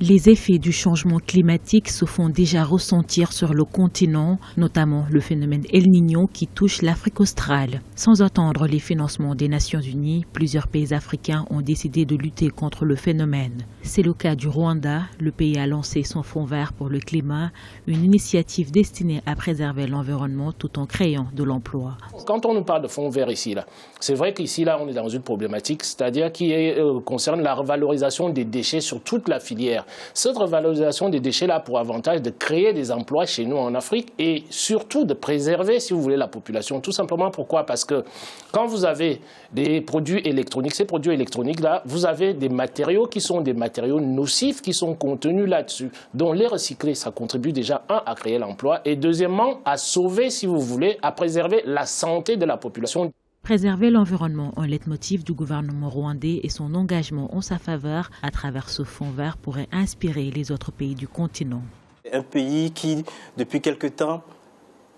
Les effets du changement climatique se font déjà ressentir sur le continent, notamment le phénomène El Niño qui touche l'Afrique australe. Sans attendre les financements des Nations Unies, plusieurs pays africains ont décidé de lutter contre le phénomène. C'est le cas du Rwanda. Le pays a lancé son Fonds vert pour le climat, une initiative destinée à préserver l'environnement tout en créant de l'emploi. Quand on nous parle de fonds verts ici, c'est vrai qu'ici, on est dans une problématique, c'est-à-dire qui concerne la revalorisation des déchets sur toute la filière. Cette revalorisation des déchets a pour avantage de créer des emplois chez nous en Afrique et surtout de préserver, si vous voulez, la population. Tout simplement pourquoi? Parce que quand vous avez des produits électroniques, ces produits électroniques-là, vous avez des matériaux qui sont des matériaux nocifs qui sont contenus là-dessus. Donc les recycler, ça contribue déjà, à créer l'emploi et deuxièmement, à sauver, si vous voulez, à préserver la santé de la population. Préserver l'environnement, un leitmotiv du gouvernement rwandais et son engagement en sa faveur à travers ce fonds vert pourrait inspirer les autres pays du continent. Un pays qui, depuis quelque temps,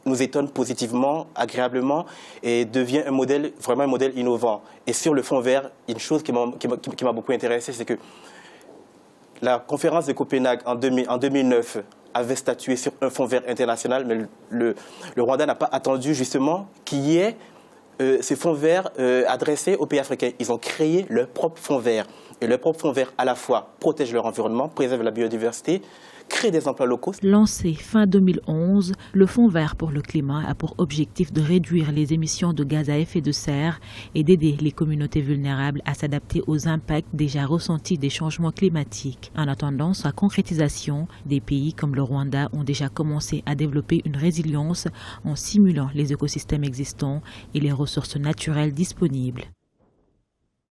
nous étonne positivement, agréablement et devient un modèle, vraiment un modèle innovant. Et sur le fonds vert, une chose qui m'a beaucoup intéressé, c'est que la conférence de Copenhague en 2009 avait statué sur un fonds vert international, mais le Rwanda n'a pas attendu justement qu'il y ait ces fonds verts adressés aux pays africains. Ils ont créé leur propre fonds vert. Et leur propre fonds vert, à la fois, protège leur environnement, préserve la biodiversité, crée des emplois locaux. Lancé fin 2011, le Fonds vert pour le climat a pour objectif de réduire les émissions de gaz à effet de serre et d'aider les communautés vulnérables à s'adapter aux impacts déjà ressentis des changements climatiques. En attendant sa concrétisation, des pays comme le Rwanda ont déjà commencé à développer une résilience en simulant les écosystèmes existants et les ressources naturelles disponibles.